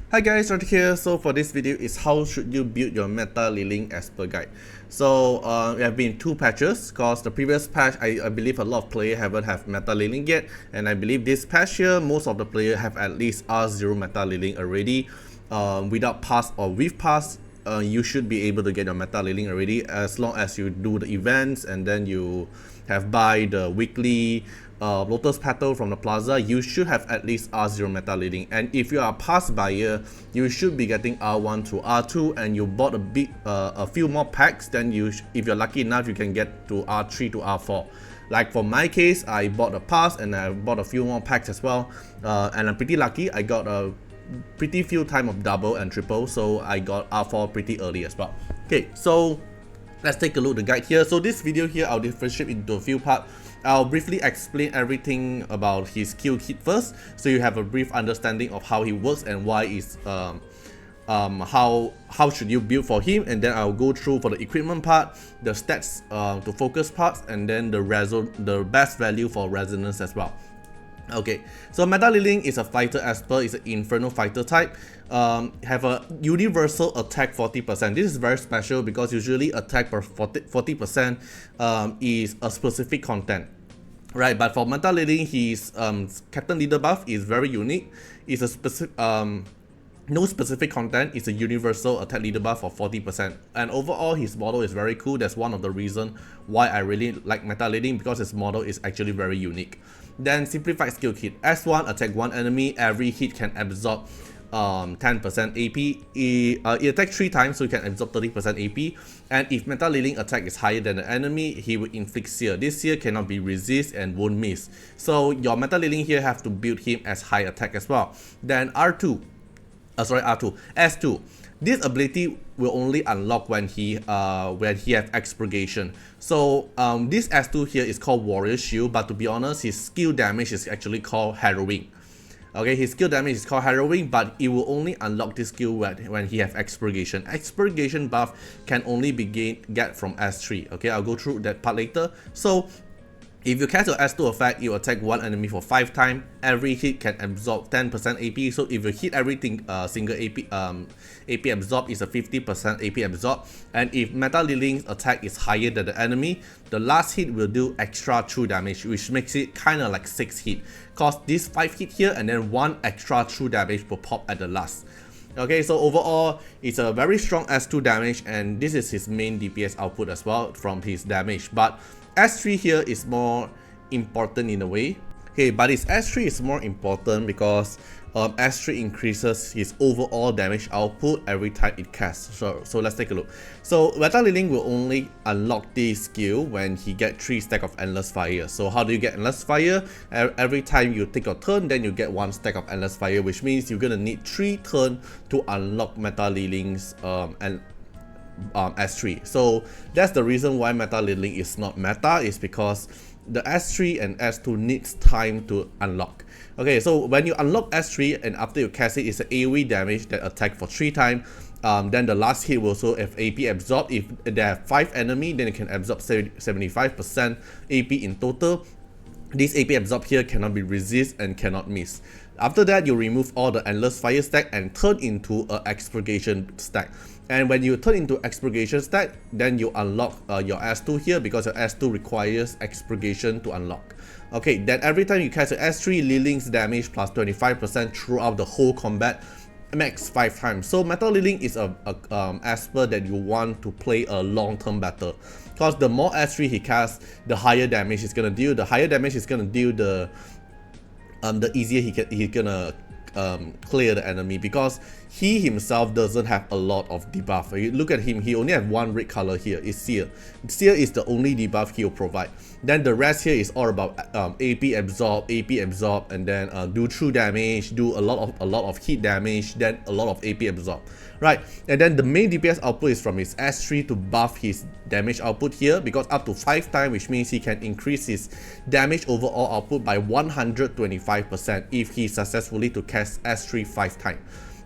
Hi guys, Artiar here. So for this video is how should you build your M.Liling Esper guide. So there have been two patches because the previous patch I believe a lot of players haven't have M.Liling yet, and I believe this patch here most of the players have at least R0 M.Liling already. Without pass or with pass, you should be able to get your M.Liling already as long as you do the events and then you have buy the weekly Lotus Petal from the plaza. You should have at least R0 M.Liling, and if you are a pass buyer, you should be getting R1 to R2, and you bought a few more packs, then if you're lucky enough, you can get to R3 to R4. Like for my case, I bought a pass and I bought a few more packs as well, and I'm pretty lucky. I got a pretty few time of double and triple, so I got R4 pretty early as well. Okay, so let's take a look at the guide here. So this video here, I'll differentiate into a few parts. I'll briefly explain everything about his skill kit first, so you have a brief understanding of how he works and why is how should you build for him, and then I'll go through for the equipment part, the stats to focus parts, and then the best value for resonance as well. Okay, so M.Liling is a fighter Esper, is an Inferno fighter type. Have a universal attack 40%. This is very special because usually attack per 40% is a specific content. Right, but for M.Liling, his Captain Leader buff is very unique. It's a specific no specific content, it's a universal attack leader buff for 40%. And overall, his model is very cool. That's one of the reasons why I really like M.Liling, because his model is actually very unique. Then simplified skill kit. S1, attack one enemy, every hit can absorb 10% AP. It attacks 3 times, so you can absorb 30% AP. And if M.Liling attack is higher than the enemy, he will inflict sear. This sear cannot be resist and won't miss. So your M.Liling here have to build him as high attack as well. Then R2. S2. This ability will only unlock when he have expurgation. So this S2 here is called Warrior Shield, but to be honest, his skill damage is actually called Harrowing. Okay, his skill damage is called Harrowing, but it will only unlock this skill when he have expurgation. Expurgation buff can only be get from S3. Okay, I'll go through that part later. So if you cast your S2 effect, you attack one enemy for 5 times. Every hit can absorb 10% AP. So if you hit everything, single AP absorb is a 50% AP absorb. And if M.Liling's attack is higher than the enemy, the last hit will do extra true damage, which makes it kind of like 6 hit. Cause this 5 hit here and then 1 extra true damage will pop at the last. Okay, so overall, it's a very strong S2 damage, and this is his main DPS output as well from his damage. But S3 here is more important in a way. Okay, but his S3 is more important because S3 increases his overall damage output every time it casts. So let's take a look. So M.Liling will only unlock this skill when he get 3 stack of Endless Fire. So how do you get Endless Fire? Every time you take your turn, then you get 1 stack of Endless Fire, which means you're gonna need 3 turns to unlock M.Liling's S3. So that's the reason why M.Liling is not meta, is because the S3 and S2 needs time to unlock. Okay, so when you unlock S3 and after you cast it, it's an AoE damage that attack for 3 times. Then the last hit will also have AP absorb. If there are 5 enemy, then it can absorb 75% AP in total. This AP absorb here cannot be resist and cannot miss. After that, you remove all the Endless Fire stack and turn into an Expurgation stack. And when you turn into Expurgation stack, then you unlock your S2 here, because your S2 requires Expurgation to unlock. Okay, then every time you cast your S3, Liling's damage plus 25% throughout the whole combat, max 5 times. So M.Liling is a Esper that you want to play a long-term battle, because the more S3 he casts, the higher damage he's gonna deal. The higher damage he's gonna deal, the easier he's gonna clear the enemy, because he himself doesn't have a lot of debuff. You look at him, he only have 1 red color here, is sear. Sear is the only debuff he'll provide. Then the rest here is all about AP absorb, and then do true damage, do a lot of hit damage, then a lot of AP absorb. Right, and then the main DPS output is from his S3 to buff his damage output here, because up to 5 times, which means he can increase his damage overall output by 125% if he successfully to cast S3 5 times.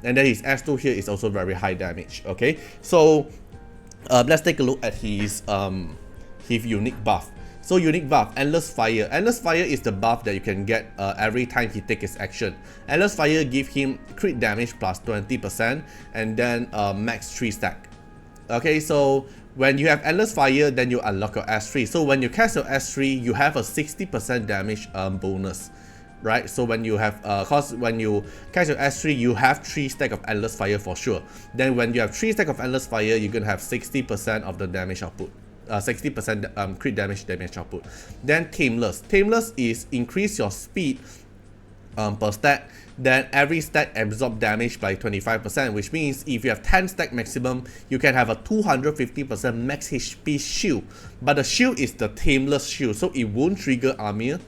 And then his S2 here is also very high damage. Okay, so let's take a look at his unique buff. So unique buff, Endless Fire. Endless Fire is the buff that you can get every time he takes his action. Endless Fire give him crit damage plus 20% and then max 3 stack. Okay, so when you have Endless Fire, then you unlock your S3. So when you cast your S3, you have a 60% damage bonus. Right, so when you have cause when you cast your S3, you have 3 stack of Endless Fire for sure. Then when you have 3 stack of Endless Fire, you're gonna have 60% of the damage output. 60% crit damage output. Then Tameless. Tameless is increase your speed per stack. Then every stack absorb damage by 25%, which means if you have 10 stack maximum, you can have a 250% max HP shield. But the shield is the Tameless shield, so it won't trigger Armor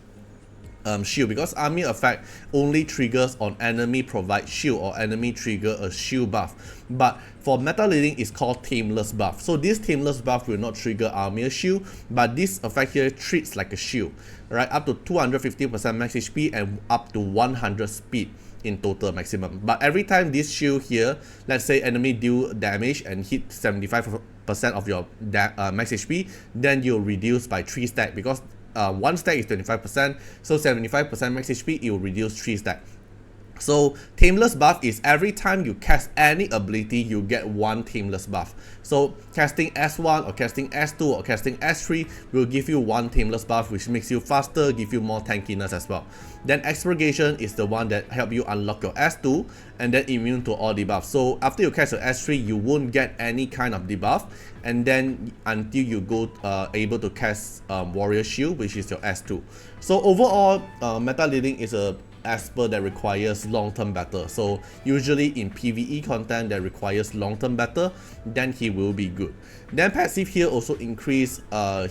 shield, because Armor effect only triggers on enemy provide shield or enemy trigger a shield buff. But for M.Liling, it's called Tameless buff. So this Tameless buff will not trigger Armor shield, but this effect here treats like a shield, right? Up to 250% max HP and up to 100 speed in total maximum. But every time this shield here, let's say enemy deal damage and hit 75% of your max HP, then you'll reduce by 3 stack, because 1 stack is 25%, so 75% max HP, it will reduce 3 stack. So Tameless buff is every time you cast any ability, you get 1 Tameless buff. So casting S1 or casting S2 or casting S3 will give you 1 Tameless buff, which makes you faster, give you more tankiness as well. Then Expurgation is the one that help you unlock your S2 and then immune to all debuffs. So after you cast your S3, you won't get any kind of debuff, and then until you go able to cast Warrior Shield, which is your S2. So overall, M.Liling is a Esper that requires long-term battle. So usually in PvE content that requires long-term battle, then he will be good. Then passive here also increase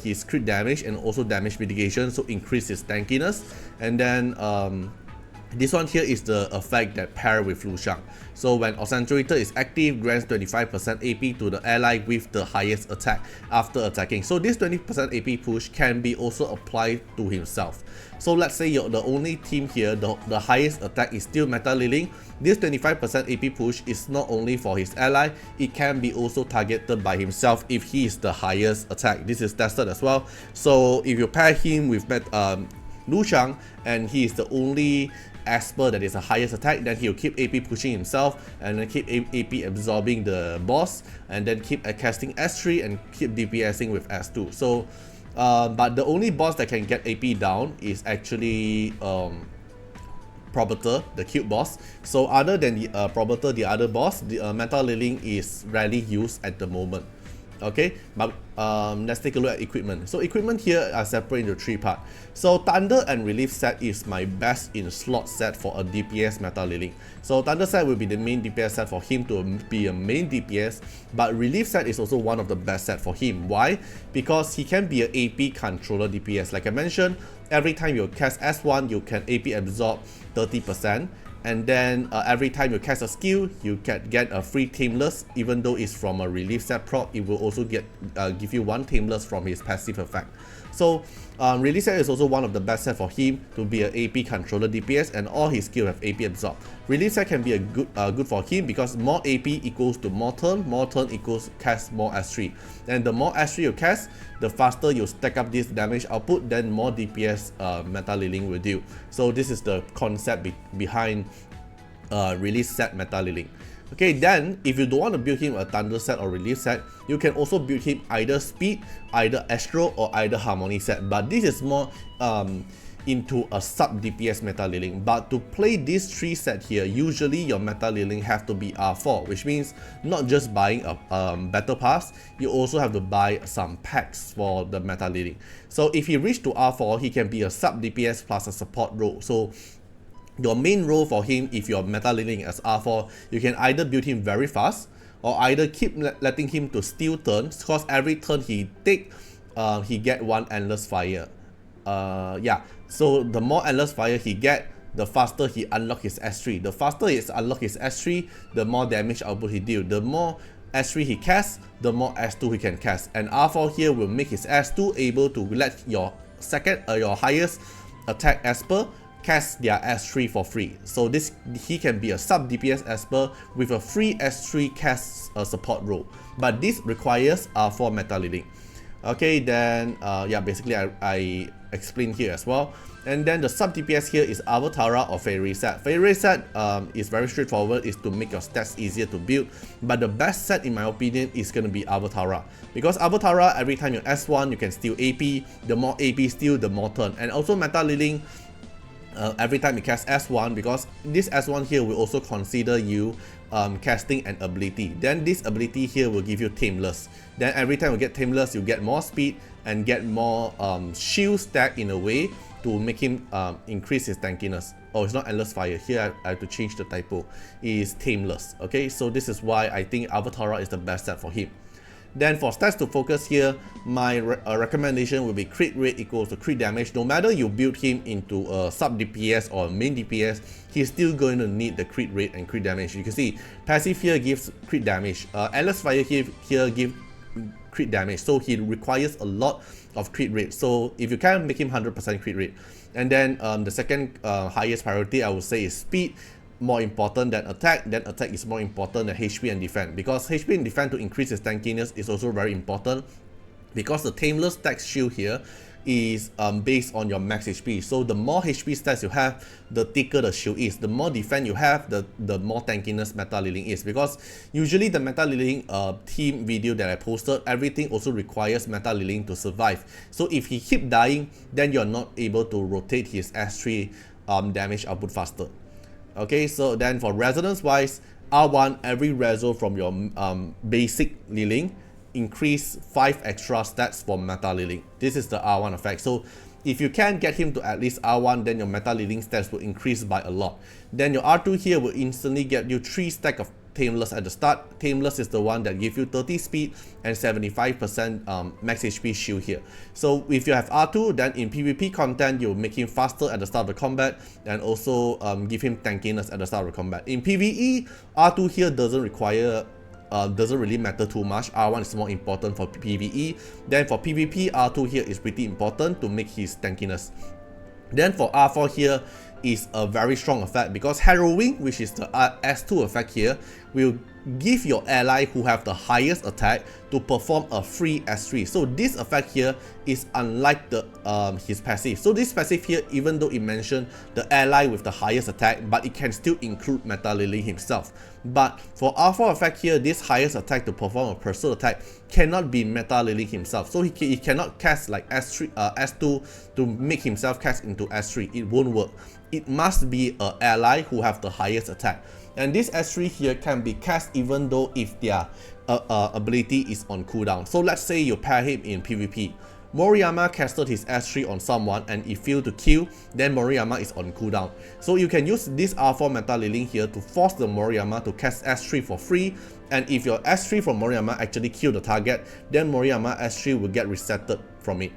his crit damage and also damage mitigation, so increase his tankiness. And then this one here is the effect that pair with Lu Shang. So when Accentuator is active, grants 25% AP to the ally with the highest attack after attacking. So this 20% AP push can be also applied to himself. So let's say you're the only team here, the highest attack is still M.Liling. This 25% AP push is not only for his ally, it can be also targeted by himself if he is the highest attack. This is tested as well. So if you pair him with Lu Shang and he is the only Esper that is the highest attack, then he'll keep AP pushing himself and then keep AP absorbing the boss, and then keep casting S3 and keep DPSing with S2. So but the only boss that can get AP down is actually Probator, the cube boss. So other than the Probator, the other boss, the M.Liling is rarely used at the moment. Okay, but let's take a look at equipment. So equipment here are separated into 3 parts. So Thunder and Relief set is my best in slot set for a DPS M.Liling. So Thunder set will be the main DPS set for him to be a main DPS, but Relief set is also one of the best set for him. Why? Because he can be an AP controller DPS. Like I mentioned, every time you cast S1, you can AP absorb 30%. And then every time you cast a skill, you can get a free Tameless. Even though it's from a Relief set prop, it will also give you 1 Tameless from his passive effect. So Relief set is also one of the best set for him to be an AP controller DPS, and all his skills have AP absorb. Relief set can be a good for him because more AP equals to more turn equals cast more S3. And the more S3 you cast, the faster you stack up this damage output, then more DPS M.Liling will do. So this is the concept behind Relief set M.Liling. Okay, then if you don't want to build him a Thunder set or Relief set, you can also build him either Speed, either Astro, or either Harmony set. But this is more into a sub DPS M.Liling. But to play these 3 sets here, usually your M.Liling have to be R4, which means not just buying a battle pass, you also have to buy some packs for the M.Liling. So if he reach to R4, he can be a sub DPS plus a support role. So your main role for him, if you're M.Liling as R4, you can either build him very fast or either keep letting him to steal turns, because every turn he take, he get 1 Endless Fire. Yeah, so the more Endless Fire he get, the faster he unlock his S3. The faster he unlock his S3, the more damage output he deal. The more S3 he casts, the more S2 he can cast. And R4 here will make his S2 able to let your your highest attack Esper cast their S3 for free. So he can be a sub DPS Esper with a free S3 cast support role. But this requires R4 M.Liling. Okay, then yeah, basically I explained here as well. And then the sub DPS here is Artiar or Fairy Set. Fairy Set is very straightforward, is to make your stats easier to build. But the best set in my opinion is going to be Artiar. Because Artiar, every time you S1, you can steal AP. The more AP steal, the more turn. And also M.Liling, every time you cast S1, because this S1 here will also consider you casting an ability. Then this ability here will give you Tameless. Then every time you get Tameless, you get more speed and get more shield stack in a way to make him increase his tankiness. Oh, it's not Endless Fire. Here I have to change the typo. It is Tameless. Okay, so this is why I think Artiar is the best set for him. Then for stats to focus here, my recommendation will be crit rate equals to crit damage. No matter you build him into a sub DPS or main DPS, he's still going to need the crit rate and crit damage. You can see passive here gives crit damage. Endless Fire here gives crit damage, so he requires a lot of crit rate. So if you can make him 100% crit rate. And then the second highest priority I would say is speed, more important than attack. Then attack is more important than HP and defense, because HP and defense to increase his tankiness is also very important, because the Tameless stacks shield here is based on your max HP. So the more HP stats you have, the thicker the shield is. The more defense you have, the more tankiness M.Liling is. Because usually the M.Liling team video that I posted, everything also requires M.Liling to survive. So if he keep dying, then you're not able to rotate his S3 damage output faster. Okay, so then for resonance wise, R1, every reso from your basic Liling increase 5 extra stats for M.Liling. This is the R1 effect. So if you can get him to at least R1, then your M.Liling stats will increase by a lot. Then your R2 here will instantly get you 3 stack of Tameless at the start. Tameless is the one that gives you 30 speed and 75% max HP shield here. So if you have R2, then in PvP content, you'll make him faster at the start of the combat and also give him tankiness at the start of the combat. In PvE, R2 here doesn't really matter too much. R1 is more important for PvE. Then for PvP, R2 here is pretty important to make his tankiness. Then for R4 here is a very strong effect, because Harrowing, which is the S2 effect here, will give your ally who have the highest attack to perform a free S3. So this effect here is unlike the his passive. So this passive here, even though it mentioned the ally with the highest attack, but it can still include M.Liling himself. But for R4 effect here, this highest attack to perform a personal attack cannot be M.Liling himself. So he cannot cast like S3, S2 to make himself cast into S3. It won't work. It must be an ally who have the highest attack. And this S3 here can be cast even though if their ability is on cooldown. So let's say you pair him in PvP. Moriyama casted his S3 on someone and it failed to kill, then Moriyama is on cooldown. So you can use this R4 M.Liling here to force the Moriyama to cast S3 for free, and if your S3 from Moriyama actually kill the target, then Moriyama S3 will get resetted from it.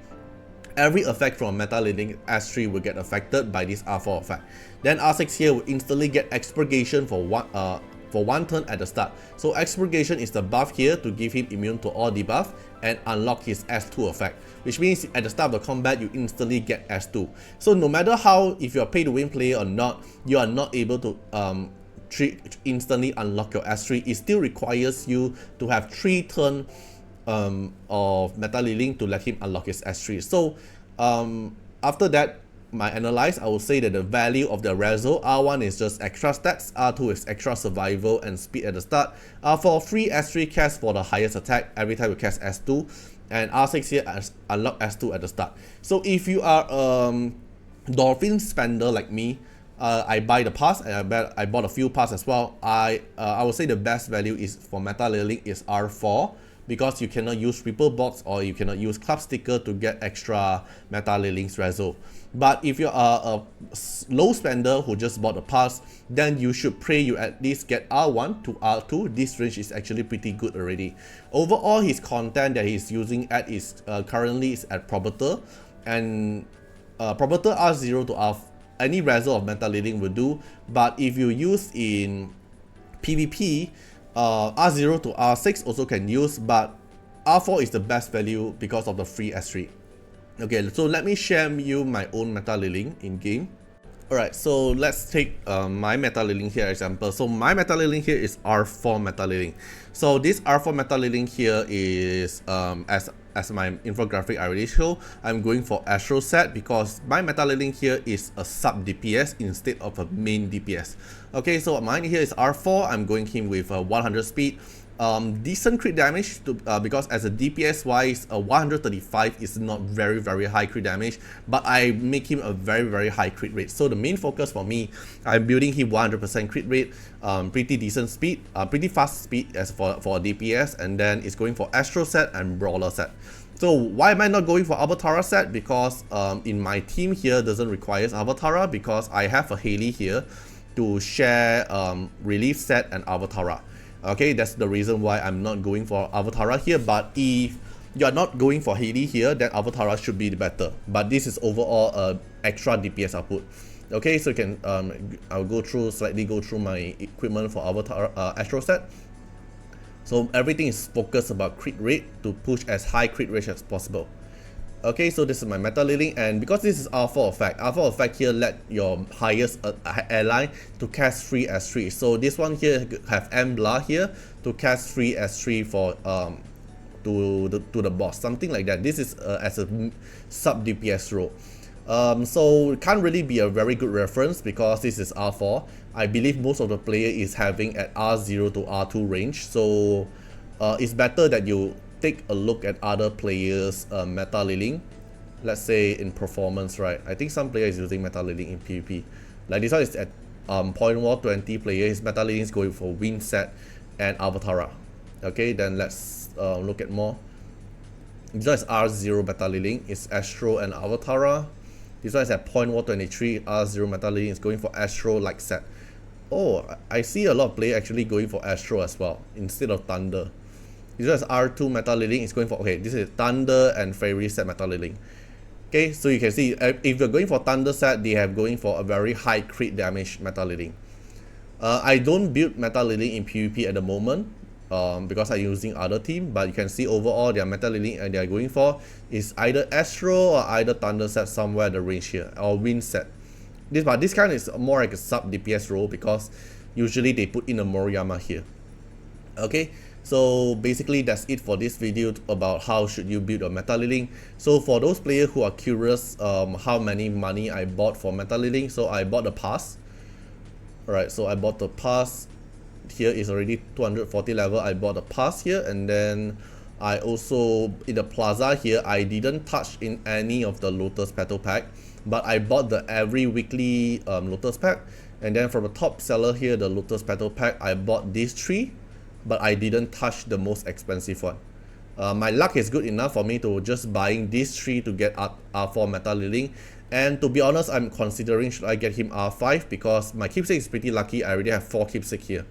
Every effect from M.Liling S3 will get affected by this R4 effect. Then R6 here will instantly get Expurgation for one turn at the start. So Expurgation is the buff here to give him immune to all debuff and unlock his S2 effect, which means at the start of the combat you instantly get S2. So no matter how, if you're a pay to win player or not, you are not able to instantly unlock your S3. It still requires you to have 3 turns of M.Liling to let him unlock his S3. So after that, my analyze, I will say that the value of the Reso, R1 is just extra stats, R2 is extra survival and speed at the start, R4 free S3 cast for the highest attack every time you cast S2, and R6 here unlock S2 at the start. So if you are Dolphin spender like me, I buy the pass, and I bought a few pass as well. I would say the best value is for M.Liling is R4, because you cannot use Ripple Box or you cannot use Club Sticker to get extra M.Liling's Reso. But if you're a low spender who just bought a pass, then you should pray you at least get R1 to R2. This range is actually pretty good already. Overall, his content that he's using at is currently is at Probator, and Probator R0 to R, any Reso of M.Liling will do. But if you use in PvP, R0 to R6 also can use, but R4 is the best value because of the free S3. Okay, so let me share you my own M.Liling in game. Alright, so let's take my M.Liling here example. So my M.Liling here is R4 M.Liling. So this R4 M.Liling here is, as as my infographic I already show, I'm going for Astro Set because my M.Liling here is a sub DPS instead of a main DPS. Okay, so mine here is R4. I'm going him with 100 speed. Decent crit damage to, because as a DPS wise, 135 is not very high crit damage, but I make him a very high crit rate. So the main focus for me, I'm building him 100% crit rate, pretty decent speed, pretty fast speed as for a DPS, and then it's going for Astro Set and Brawler Set. So why am I not going for Avatara set? Because in my team here doesn't require Avatara because I have a Haley here to share Relief Set and Avatara. Okay, that's the reason why I'm not going for Avatara here. But if you're not going for Haley here, then Avatara should be better. But this is overall extra DPS output. Okay, so you can I'll slightly go through my equipment for Avatar Astro set. So everything is focused about crit rate to push as high crit rate as possible. Okay, so this is my M.Liling, and because this is Alpha effect here let your highest ally to cast 3 S3. So this one here have M.Liling here to cast 3 S3 for to the boss, something like that. This is as a sub DPS role. So it can't really be a very good reference because this is R4. I believe most of the player is having at R0 to R2 range. So it's better that you take a look at other players' M.Liling. Let's say in performance, right? I think some players using M.Liling in PvP. Like this one is at point war 20 player. His M.Liling is going for Wind Set and Avatara. Okay, then let's look at more. This one is R0 M.Liling. It's Astro and Avatara. This one is at point war 23. R0 M.Liling is going for Astro like set. Oh, I see a lot of players actually going for Astro as well instead of Thunder. This one is R2 M.Liling is going for, okay, this is Thunder and Fairy set M.Liling. Okay, so you can see if you're going for Thunder set, they have going for a very high crit damage M.Liling. I don't build M.Liling in PvP at the moment because I'm using other team, but you can see overall their M.Liling and they're going for is either Astro or either Thunder set somewhere at the range here, or Wind set. But this kind is more like a sub DPS role because usually they put in a Moriyama here. Okay, so basically that's it for this video about how should you build a M.Liling. So for those players who are curious how many money I bought for M.Liling, so I bought the pass. Alright, so I bought the pass. Here is already 240 level. I bought the pass here, and then I also in the plaza here I didn't touch in any of the Lotus Petal pack, but I bought the every weekly Lotus pack, and then from the top seller here, the Lotus Petal pack, I bought these 3, but I didn't touch the most expensive one. My luck is good enough for me to just buying these 3 to get R4 M.Liling, and to be honest, I'm considering should I get him R5 because my keepsake is pretty lucky. I already have 4 keepsake here.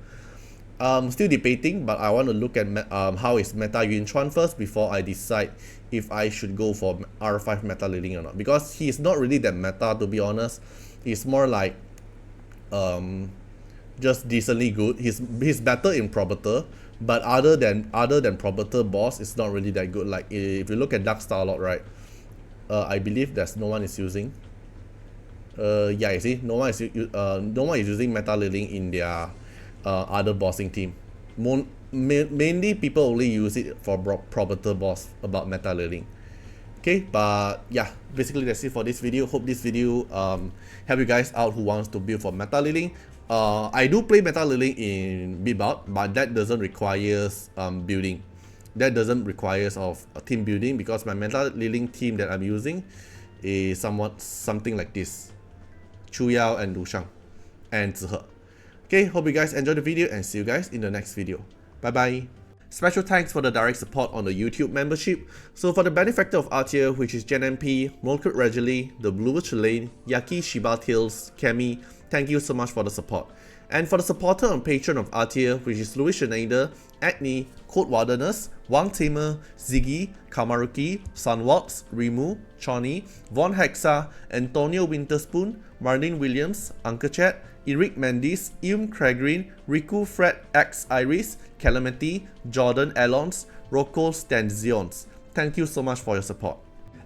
Still debating, but I want to look at how is Meta Yun Chuan first before I decide if I should go for R5 M.Liling or not, because he is not really that meta, to be honest. He's more like just decently good. He's better in Probator, but other than Probator boss, it's not really that good. Like if you look at Dark Starlord, right? I believe there's no one is using. Yeah, you see, no one is using M.Liling in their other bossing team. Mainly people only use it for Probator boss about M.Liling. Okay, but yeah, basically that's it for this video. Hope this video help you guys out who wants to build for M.Liling. I do play M.Liling in Bidbout, but that doesn't require building. That doesn't require of team building because my M.Liling team that I'm using is something like this: Chu Yao and Lu Shang and Zihe. Okay, hope you guys enjoyed the video and see you guys in the next video. Bye bye. Special thanks for the direct support on the YouTube membership. So for the benefactor of Artiar, which is Gen MP, Molkut Regally, The Blue Chilane, Yaki Shiba Tails, Kemi, thank you so much for the support. And for the supporter and patron of Artiar, which is Louis Schneider, Acne, Code Wardeners, Wang Tamer, Ziggy, Kamaruki, Sunwalks, Rimu, Choni, Von Hexa, Antonio Winterspoon, Marlene Williams, Uncle Chat, Eric Mendes, Craigrin, Riku Fred X Iris, Calamity, Jordan Alons, Rocco Stanzions. Thank you so much for your support.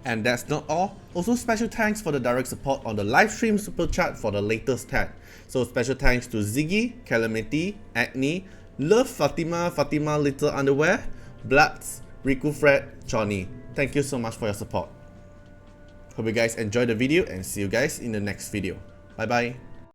And that's not all. Also special thanks for the direct support on the live stream super chat for the latest tag. So special thanks to Ziggy, Calamity, Acne, Love Fatima, Fatima Little Underwear, Bloods, Riku Fred, Johnny. Thank you so much for your support. Hope you guys enjoyed the video and see you guys in the next video. Bye bye.